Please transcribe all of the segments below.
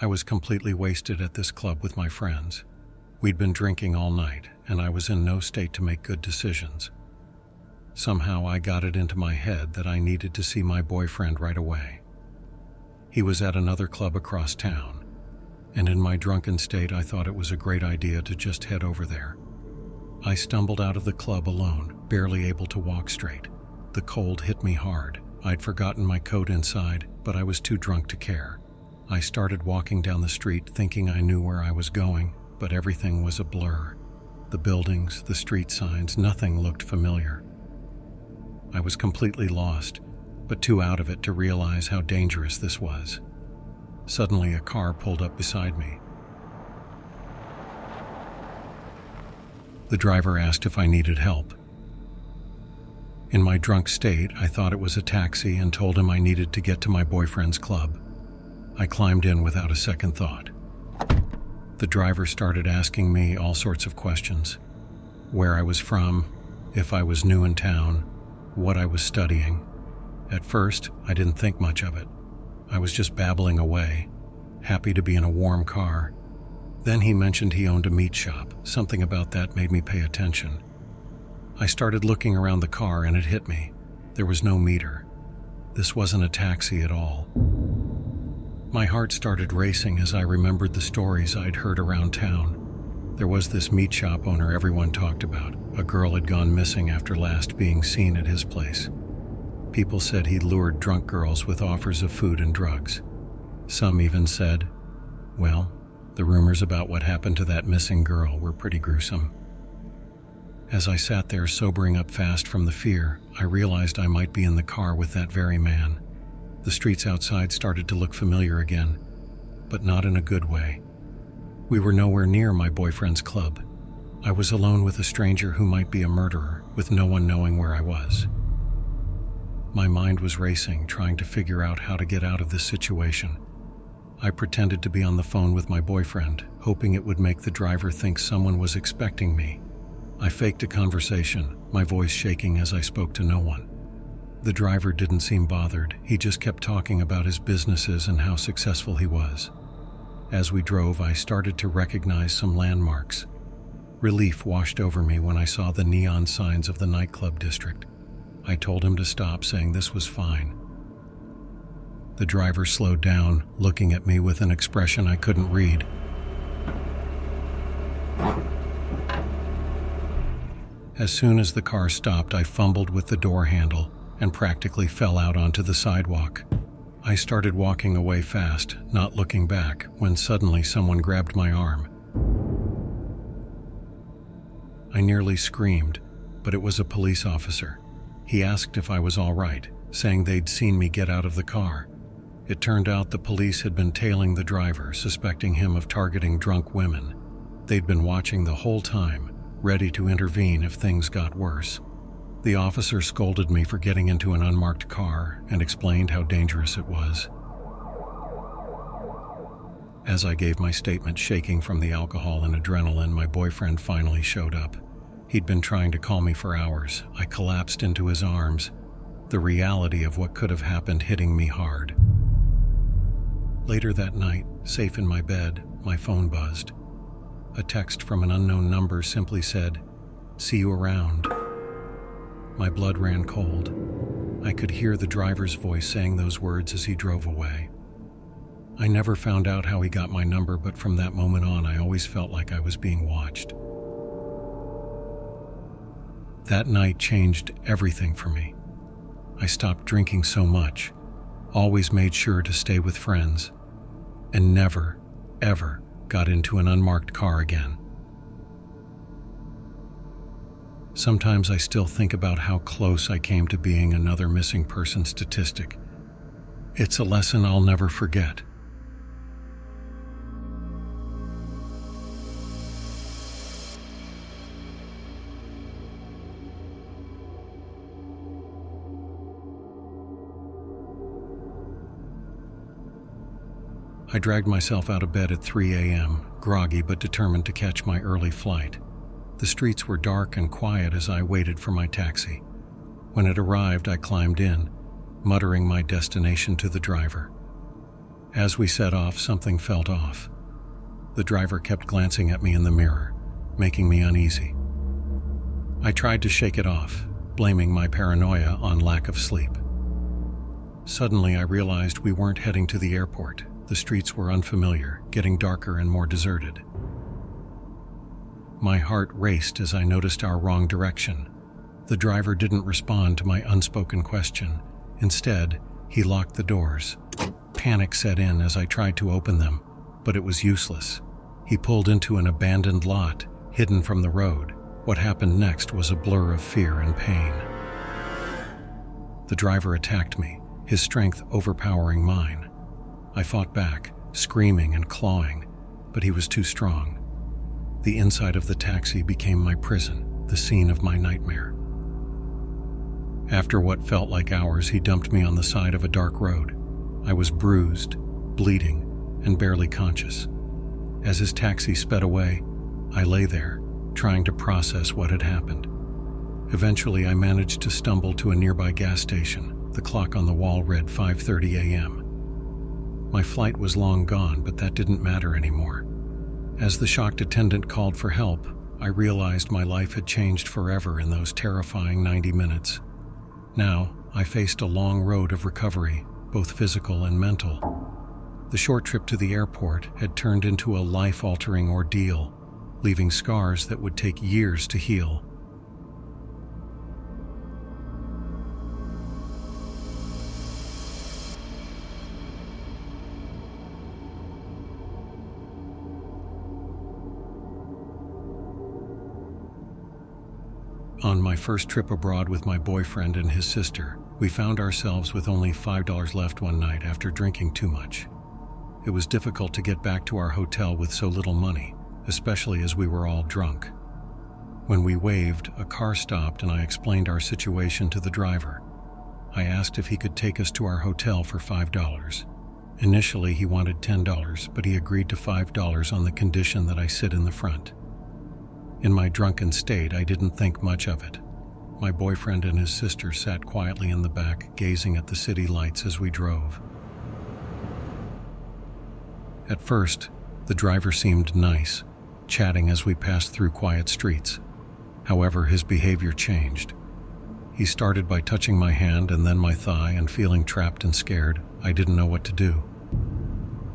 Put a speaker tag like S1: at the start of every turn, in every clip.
S1: I was completely wasted at this club with my friends. We'd been drinking all night, and I was in no state to make good decisions. Somehow I got it into my head that I needed to see my boyfriend right away. He was at another club across town, and in my drunken state I thought it was a great idea to just head over there. I stumbled out of the club alone, barely able to walk straight. The cold hit me hard. I'd forgotten my coat inside, but I was too drunk to care. I started walking down the street thinking I knew where I was going, but everything was a blur. The buildings, the street signs, nothing looked familiar. I was completely lost, but too out of it to realize how dangerous this was. Suddenly, a car pulled up beside me. The driver asked if I needed help. In my drunk state, I thought it was a taxi and told him I needed to get to my boyfriend's club. I climbed in without a second thought. The driver started asking me all sorts of questions. Where I was from, if I was new in town, what I was studying. At first, I didn't think much of it. I was just babbling away, happy to be in a warm car. Then he mentioned he owned a meat shop. Something about that made me pay attention. I started looking around the car and it hit me. There was no meter. This wasn't a taxi at all. My heart started racing as I remembered the stories I'd heard around town. There was this meat shop owner everyone talked about. A girl had gone missing after last being seen at his place. People said he lured drunk girls with offers of food and drugs. Some even said, well, the rumors about what happened to that missing girl were pretty gruesome. As I sat there sobering up fast from the fear, I realized I might be in the car with that very man. The streets outside started to look familiar again, but not in a good way. We were nowhere near my boyfriend's club. I was alone with a stranger who might be a murderer, with no one knowing where I was. My mind was racing, trying to figure out how to get out of this situation. I pretended to be on the phone with my boyfriend, hoping it would make the driver think someone was expecting me. I faked a conversation, my voice shaking as I spoke to no one. The driver didn't seem bothered. He just kept talking about his businesses and how successful he was. As we drove, I started to recognize some landmarks. Relief washed over me when I saw the neon signs of the nightclub district. I told him to stop, saying this was fine. The driver slowed down, looking at me with an expression I couldn't read. As soon as the car stopped, I fumbled with the door handle and practically fell out onto the sidewalk. I started walking away fast, not looking back, when suddenly someone grabbed my arm. I nearly screamed, but it was a police officer. He asked if I was all right, saying they'd seen me get out of the car. It turned out the police had been tailing the driver, suspecting him of targeting drunk women. They'd been watching the whole time, ready to intervene if things got worse. The officer scolded me for getting into an unmarked car and explained how dangerous it was. As I gave my statement, shaking from the alcohol and adrenaline, my boyfriend finally showed up. He'd been trying to call me for hours. I collapsed into his arms, the reality of what could have happened hitting me hard. Later that night, safe in my bed, my phone buzzed. A text from an unknown number simply said, "See you around." My blood ran cold. I could hear the driver's voice saying those words as he drove away. I never found out how he got my number, but from that moment on, I always felt like I was being watched. That night changed everything for me. I stopped drinking so much, always made sure to stay with friends, and never, ever got into an unmarked car again. Sometimes I still think about how close I came to being another missing person statistic. It's a lesson I'll never forget. I dragged myself out of bed at 3 a.m., groggy but determined to catch my early flight. The streets were dark and quiet as I waited for my taxi. When it arrived, I climbed in, muttering my destination to the driver. As we set off, something felt off. The driver kept glancing at me in the mirror, making me uneasy. I tried to shake it off, blaming my paranoia on lack of sleep. Suddenly, I realized we weren't heading to the airport. The streets were unfamiliar, getting darker and more deserted. My heart raced as I noticed our wrong direction. The driver didn't respond to my unspoken question. Instead, he locked the doors. Panic set in as I tried to open them, but it was useless. He pulled into an abandoned lot, hidden from the road. What happened next was a blur of fear and pain. The driver attacked me, his strength overpowering mine. I fought back, screaming and clawing, but he was too strong. The inside of the taxi became my prison, the scene of my nightmare. After what felt like hours, he dumped me on the side of a dark road. I was bruised, bleeding, and barely conscious. As his taxi sped away, I lay there, trying to process what had happened. Eventually, I managed to stumble to a nearby gas station. The clock on the wall read 5:30 a.m. My flight was long gone, but that didn't matter anymore. As the shocked attendant called for help, I realized my life had changed forever in those terrifying 90 minutes. Now, I faced a long road of recovery, both physical and mental. The short trip to the airport had turned into a life-altering ordeal, leaving scars that would take years to heal. On my first trip abroad with my boyfriend and his sister, we found ourselves with only $5 left one night after drinking too much. It was difficult to get back to our hotel with so little money, especially as we were all drunk. When we waved, a car stopped and I explained our situation to the driver. I asked if he could take us to our hotel for $5. Initially, he wanted $10, but he agreed to $5 on the condition that I sit in the front. In my drunken state, I didn't think much of it. My boyfriend and his sister sat quietly in the back, gazing at the city lights as we drove. At first, the driver seemed nice, chatting as we passed through quiet streets. However, his behavior changed. He started by touching my hand and then my thigh, and feeling trapped and scared, I didn't know what to do.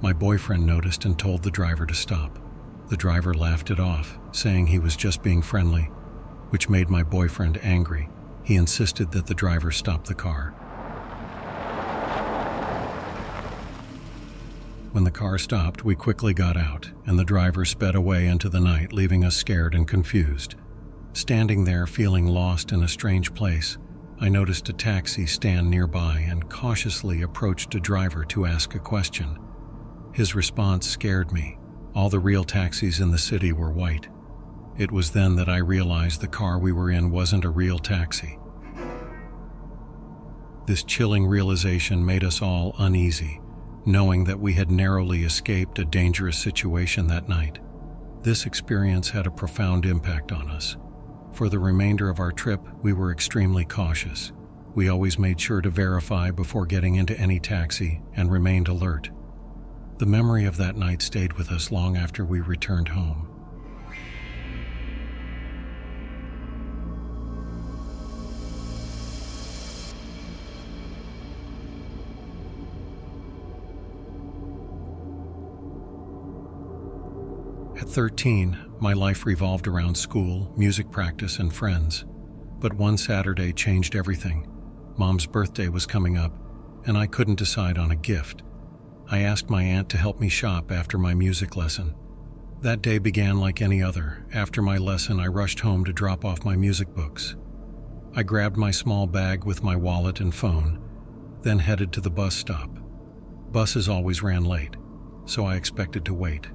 S1: My boyfriend noticed and told the driver to stop. The driver laughed it off, saying he was just being friendly, which made my boyfriend angry. He insisted that the driver stop the car. When the car stopped, we quickly got out, and the driver sped away into the night, leaving us scared and confused. Standing there, feeling lost in a strange place, I noticed a taxi stand nearby and cautiously approached a driver to ask a question. His response scared me. All the real taxis in the city were white. It was then that I realized the car we were in wasn't a real taxi. This chilling realization made us all uneasy, knowing that we had narrowly escaped a dangerous situation that night. This experience had a profound impact on us. For the remainder of our trip, we were extremely cautious. We always made sure to verify before getting into any taxi and remained alert. The memory of that night stayed with us long after we returned home. At 13, my life revolved around school, music practice, and friends. But one Saturday changed everything. Mom's birthday was coming up, and I couldn't decide on a gift. I asked my aunt to help me shop after my music lesson. That day began like any other. After my lesson, I rushed home to drop off my music books. I grabbed my small bag with my wallet and phone, then headed to the bus stop. Buses always ran late, so I expected to wait.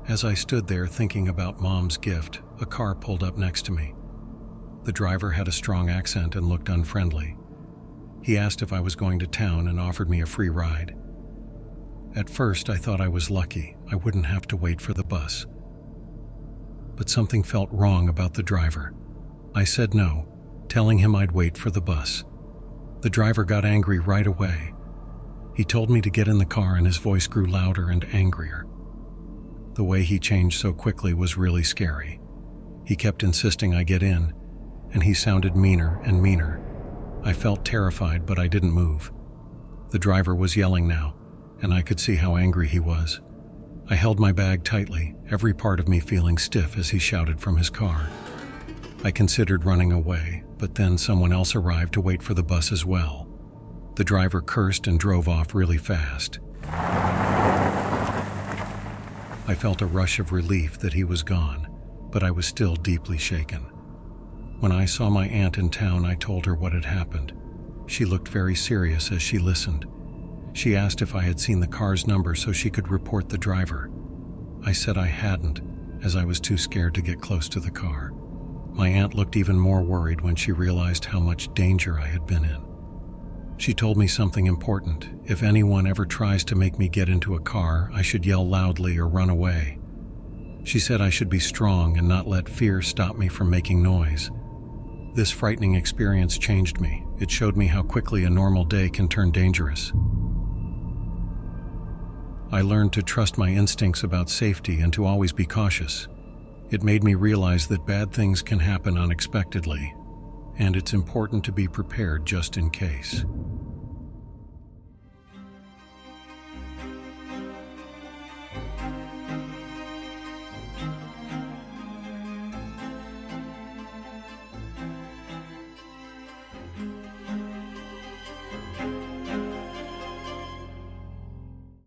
S1: As I stood there thinking about Mom's gift, a car pulled up next to me. The driver had a strong accent and looked unfriendly. He asked if I was going to town and offered me a free ride. At first, I thought I was lucky. I wouldn't have to wait for the bus. But something felt wrong about the driver. I said no, telling him I'd wait for the bus. The driver got angry right away. He told me to get in the car and his voice grew louder and angrier. The way he changed so quickly was really scary. He kept insisting I get in, and he sounded meaner and meaner. I felt terrified, but I didn't move. The driver was yelling now, and I could see how angry he was. I held my bag tightly, every part of me feeling stiff as he shouted from his car. I considered running away, but then someone else arrived to wait for the bus as well. The driver cursed and drove off really fast. I felt a rush of relief that he was gone, but I was still deeply shaken. When I saw my aunt in town, I told her what had happened. She looked very serious as she listened. She asked if I had seen the car's number so she could report the driver. I said I hadn't, as I was too scared to get close to the car. My aunt looked even more worried when she realized how much danger I had been in. She told me something important. If anyone ever tries to make me get into a car, I should yell loudly or run away. She said I should be strong and not let fear stop me from making noise. This frightening experience changed me. It showed me how quickly a normal day can turn dangerous. I learned to trust my instincts about safety and to always be cautious. It made me realize that bad things can happen unexpectedly, and it's important to be prepared just in case.